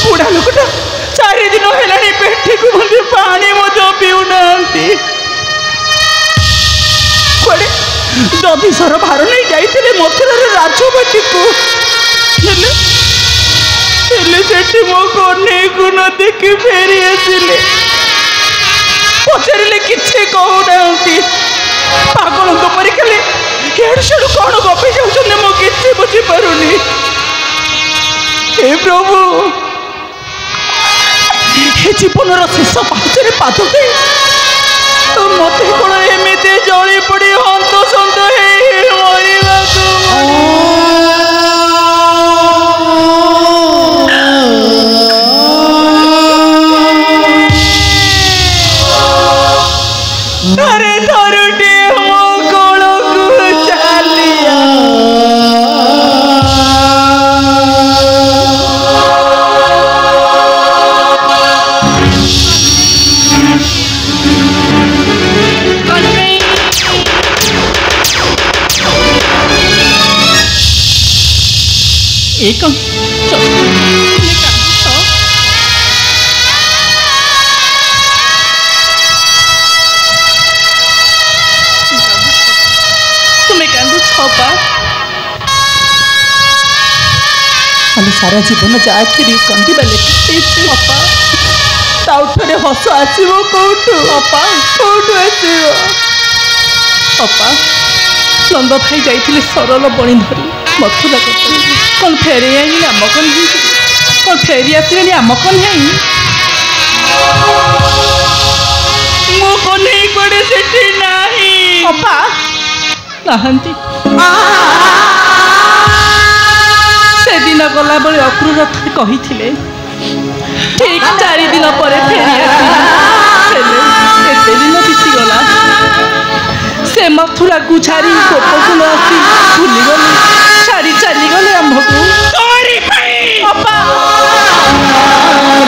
बुढ़ा लोकटा 4 दिन है पेटी को मुझे पानी पीऊना दबिसर भार नहीं जाते मथुरा राजबाटी को मो कन्हई को न देखी फेरी आसिले पचारे किसी कहूना पागल परी खाली एड़ू सेड़ू कौन गपी जाऊँ मो कि बुझीपारुनी। हे प्रभु जीवन शेष पाचरे पाद दे मत कौन एमती जली पड़ी हंत सत अरे थरुटे मो कोल को चलिया एक सारा जीवन जाखिरी कंदीबा लेखी ताउठरे हस आसो कौटू अपा कौटू आसो अपा नंद भाई जाइए सरल बणी धरी मथुरा कौन फेरे आई आम कन्हई कौन फेरी आसले आम कन्हई मो कन्हई कड़े से नहीं अपा नहांती से दिन गला बेले अक्रूरथ कही ठीक 4 दिन पर फेरी एते दिन बीतीगला से मथुरा को छाड़ी गोपकुल आसी भूलीगले छाड़ी चलीगले आम्भको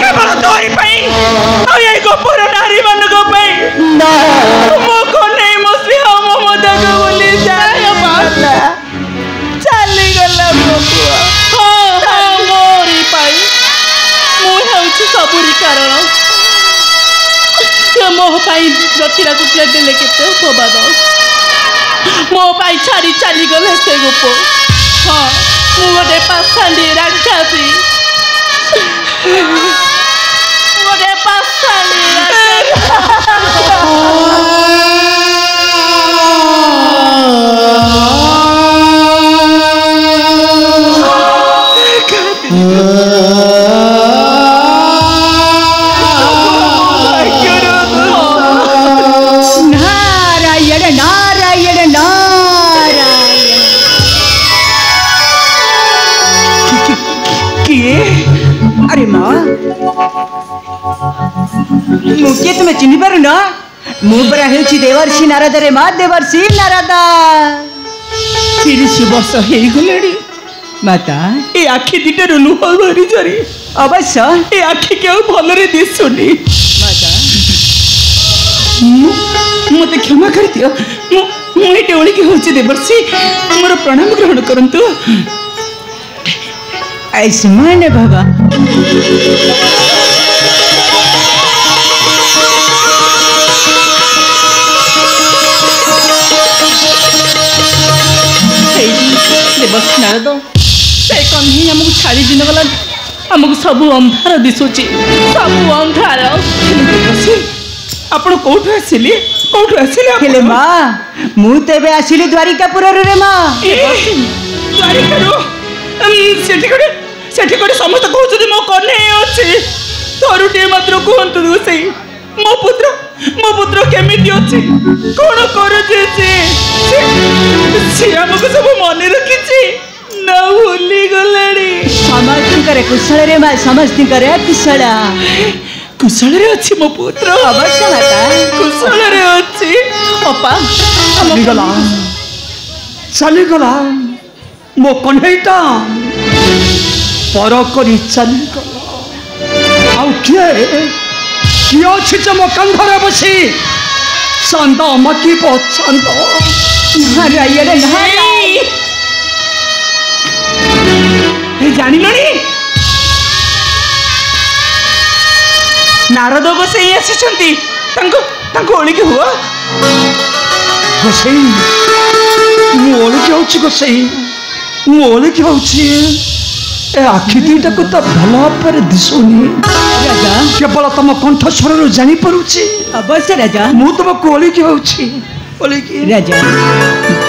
केवल तोरी गोपर नारी मान मो कन्हई मो स्नेह ममता को बोली चलीगला सबुरी कारण मोह रतिरा कुटिया देले केते उपवाद मो पाई छाड़ी चली गले से गोप हाँ मु गोटे पाषाणी राक्षसी गोटे पाषाणी अरे माँ मुझे तुम्हें चिन्ह पार न मुरा हूँ देवर्षि नारद रे माँ देवर्षि नारद 30 वर्ष हो गले माता ये आखि दीटा लुह भरी जरी अवश्य ये आखि के भलरे दिशुनी माता मत क्षमा कर दियो मुझे ओलिकी हूँ देवर्षि मोर प्रणाम ग्रहण करंतु आयुष्मान बाबा देवर्षि नारद से कन्हई आमको छाड़ी दिन गला आमको सब अंधार दिशुची सब अंधार आपण कौटू आसिले कौटू आसिले माँ मु तेबे आसिली द्वारिकापुर रे माँ द्वारिका सेठी समस्त कहते मो कन्हई अच्छी तोर ଥରୁଟିଏ ମାତ୍ର କୁହନ୍ତୁ ଗୋସାଇଁ, ମୋ ପୁତ୍ର କେମିତି ଅଛି, କଣ କରୁଛି ସେ ଆମକୁ ସବୁ ମନେ ରଖିଛି ନା ଭୁଲି ଗଲାଣି? ସମସ୍ତଙ୍କର କୁଶଳ ରେ ମା, ସମସ୍ତଙ୍କର କୁଶଳ। କୁଶଳରେ ଅଛି ମୋ ପୁତ୍ର, ଅବଶ୍ୟ ମାତା କୁଶଳରେ ଅଛି। ଅପା ଚାଲିଗଲା ମୋ କହ୍ନେଇଟା, ପର କରି ଚାଲିଗଲା। ଆଉ କିଏ ଅଛି ଯେ ମୋ କାନ୍ଧରେ ବସି ଚାନ୍ଦ ମାଗିବ ଚାନ୍ଦ? ଜାଣିଲଣି ନାରଦ ଗୋସାଇଁ ଆସିଛନ୍ତି, ତାଙ୍କୁ ଓଳିକି ହୁଅ। ଗୋସାଇଁ ମୁଁ ଓଳିକି ହଉଛି, ଗୋସାଇଁ ମୁଁ ଓଳିକି ହଉଛି। ଏ ଆଖି ଦୁଇଟାକୁ ତ ଭଲ ଭାବରେ ଦିଶୁନି, କେବଳ ତମ କଣ୍ଠସ୍ୱରରୁ ଜାଣିପାରୁଛି। ଅବଶ୍ୟ ରାଜା, ମୁଁ ତମକୁ ଓଳିକି ହଉଛି। ଓଳିକି ରାଜା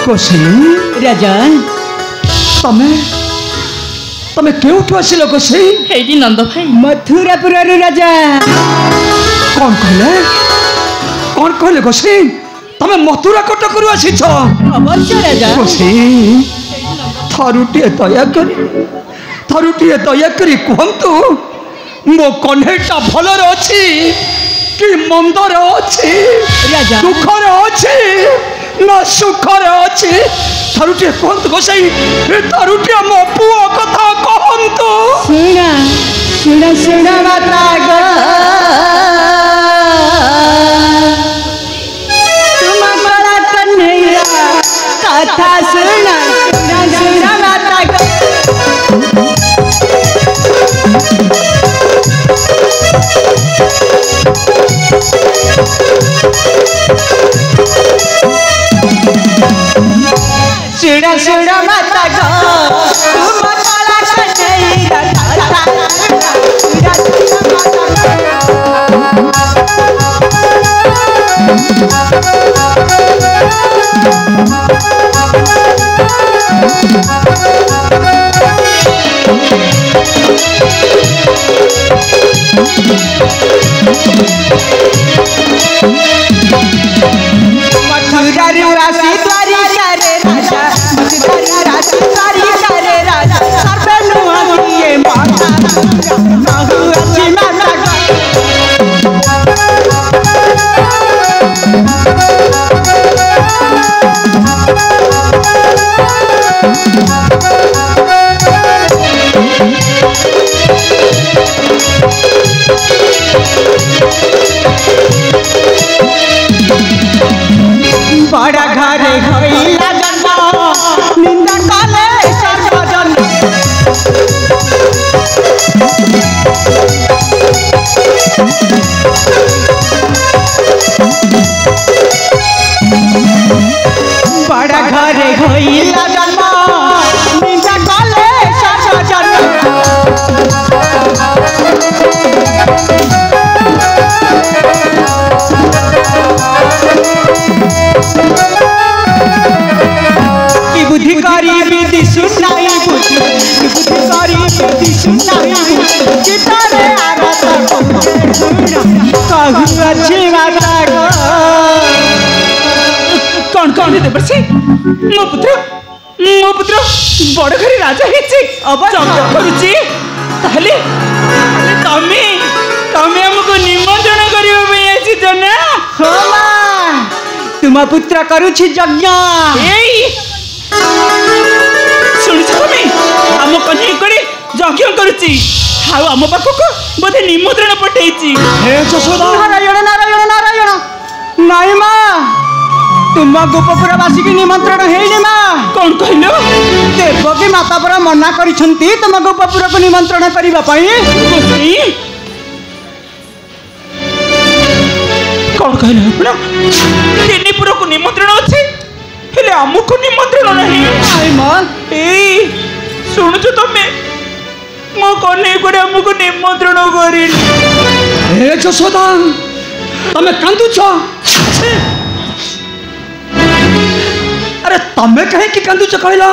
ଗୋସାଇଁ, ରାଜା ତମେ କେଉଁଠୁ ଆସିଲ ଗୋସାଇଁ? ହେଇଟି ନନ୍ଦ ଭାଇ, ମଥୁରାପୁରରୁ ରାଜା। କଣ କହିଲେ ଗୋସାଇଁ? ତମେ ମଥୁରା କଟକରୁ ଆସିଛ? ଅବଶ୍ୟ ରାଜା। ଗୋସାଇଁ ଥରୁଟିଏ ଦୟାକରି କୁହନ୍ତୁ, ମୋ କହ୍ନେଇଟା ଭଲରେ ଅଛି କି ମନ୍ଦରେ ଅଛି, ଦୁଃଖରେ ଅଛି ନା ସୁଖରେ ଅଛି? ଥରୁଟିଏ କୁହନ୍ତୁ ଗୋସାଇଁ, ଥରୁଟିଏ ମୋ ପୁଅ କଥା କହନ୍ତୁ। ଶୁଣ ମାତା ଗো, ତୁମ ଗଳା କହ୍ନେଇର କଥା ଶୁଣ ମାତା ଗো। ଶୁଣ ମାତା ଗো, ତୁମ ଗଳା କହ୍ନେଇର କଥା मथुरारू आसी द्वारिकारे राजा, मथुरारू आसी द्वारिकारे राजा, सर्वे नुआ किए माता बहु अच्छी माता। बड़ा घरे होइला जन्म, निंदा काले सर्वजन। बड़ा घरे होइला जन्म, निंदा काले सर्वजन। बुद्धि करी विधि सुनाई, बुद्धि करी विधि सुनाई, चितारे आगत कहू अच्छी माता गो। कौन देवर्षि, मो पुत्र बड़ घरे राजा हेछि, जंग करुछि। ताहले तमे हमको निमंत्रण करियो पे आछि जना? हो मां, तुम पुत्र करुछि यज्ञ। शुणुछ तमे, आम कन्हई करे यज्ञ करुछि, हाउ आम पाखको बोधे निमंत्रण पठेछि। हे यशोदा, नारायण नारायण नारायण। नाई मां, तुम गोपपुरवासी की निमंत्रण हेइनि मां। कौन कहलो? देवकी माता पर मना करिसंती तुम गोपपुर को निमंत्रण करिबा पई। कौन कहले आपण? तिनीपुर को निमंत्रण अछि, हेले हमको निमंत्रण नहीं। आई मां, ए सुनु छ तमे, मो कन्हई करे हमको निमंत्रण करिन। हे यशोदा, तमे कांदु छ? अरे तमे कहे कि कांदु छ कहला?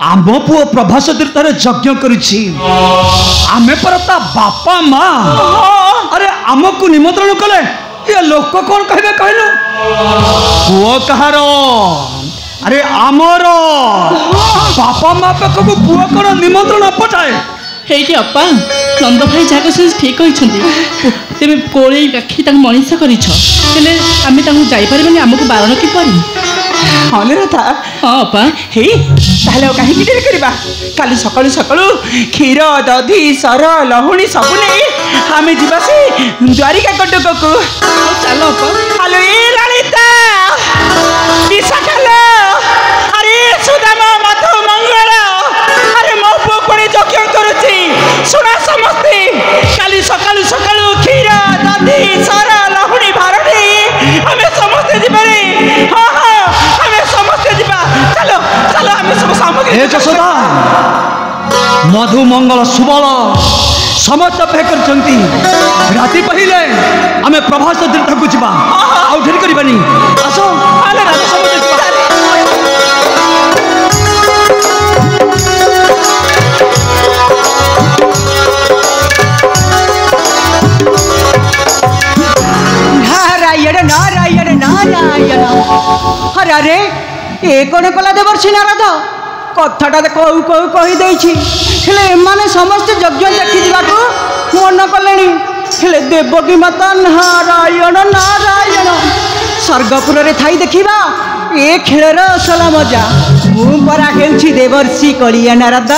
आम पुओ प्रभास तीर्थरे यज्ञ करुछि, आमे पर ता बापा मां को निमंत्रण कले ये लोक कौन कहे कहलु पुओ कहार अरे आमर बापा माँ पाख को पुओ कौन निमंत्रण पठाए ହେଇଟି ଅପା ନନ୍ଦ ଭାଇ ଯାହା କହିଛନ୍ତି ଠିକ୍ କହିଛନ୍ତି ତେବେ କୋଳେଇ କାଖି ତାଙ୍କୁ ମଣିଷ କରିଛ ହେଲେ ଆମେ ତାଙ୍କୁ ଯାଇପାରିବାନି ଆମକୁ ବାରଣ କିପରି ହଁ ରାଧା ହଁ ଅପା ହେଇ ତାହେଲେ ଆଉ କାହିଁକି ଡେରି କରିବା କାଲି ସକାଳୁ ସକାଳୁ କ୍ଷୀର ଦଧି ସର ଲହୁଣୀ ସବୁ ନେଇ ଆମେ ଯିବା ସେ ଦ୍ୱାରିକା କଟକକୁ ଚାଲ ଅପା ଆଲୋ ଏ ଲଳିତା ବିଶାଖାଲ ଆରେ ସୁଦାମ ମଧୁ ମଙ୍ଗଳ ଆରେ ମୋ ପୁଅ କୋଣେ ଯଜ୍ଞ କରୁଛି ଶୁଣ ସମସ୍ତେ କାଲି ସକାଳୁ ସକାଳୁ କ୍ଷୀର ଦଧି ସର ଲହୁଣୀ ଭାର ନେଇ ଆମେ ସମସ୍ତେ ଯିବାରେ ହଁ ହଁ ଆମେ ସମସ୍ତେ ଯିବା ଚାଲ ଚାଲ ଆମେ ସବୁ ସାମଗ୍ରୀ हे ଯଶୋଦା मधु मंगल सुबल समस्त अपेक्षा करछंती राति पहिले आमे प्रभास तीर्थ को जिबा आउ ढेर करबानी आसो आले राजा समस्त जिबा नारायण नारायण नारायण अरे अरे ए कौन कला देवर्षि नारद कथाटा कहू कहू कहीदे एमाने समस्त यज्ञ देखी जावाक मन कले हेले देवकी माता नारायण नारायण स्वर्गपुर रे थाई देखिबा ए खेलर असल मजा मु परा खेलछि देवर्षि कलिया नारद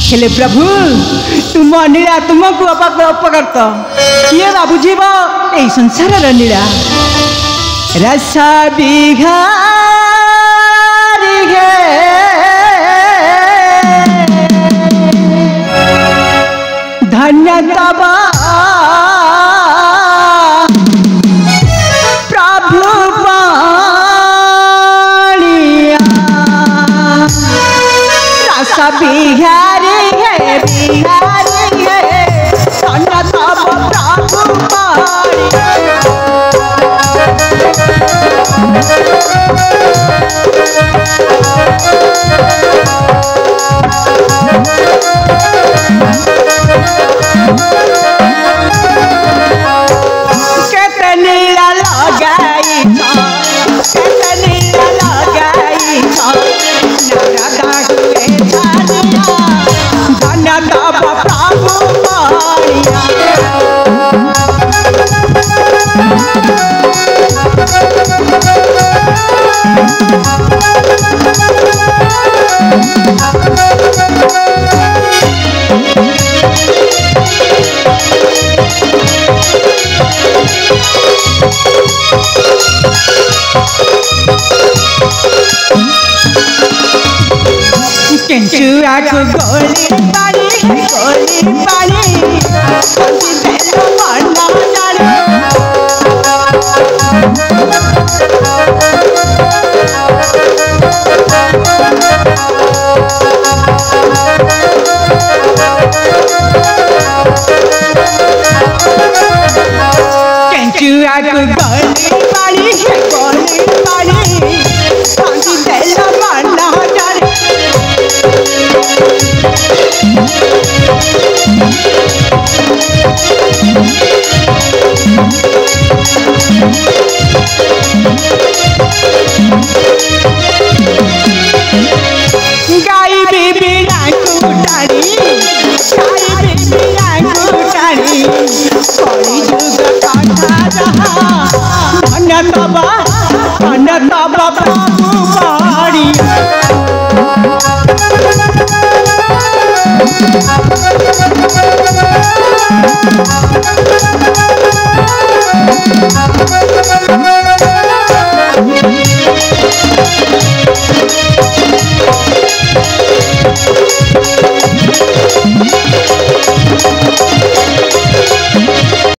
हेले प्रभु तुम नीला तुमको अपकर्त किए बा बुझीब ए संसार नीला रस बिघारी गे धन्य तब प्रभु पाणिया रस बिघारी है बिहारी है धन्य तब प्रभु पाणिया केंचुआ को गोली पानी तेलो मना जाने केंचुआ को गोली पानी तेलो मना जाने गाई बीबी कुटानी कली जुग कथा रहा धन्य तब प्रभु पाणी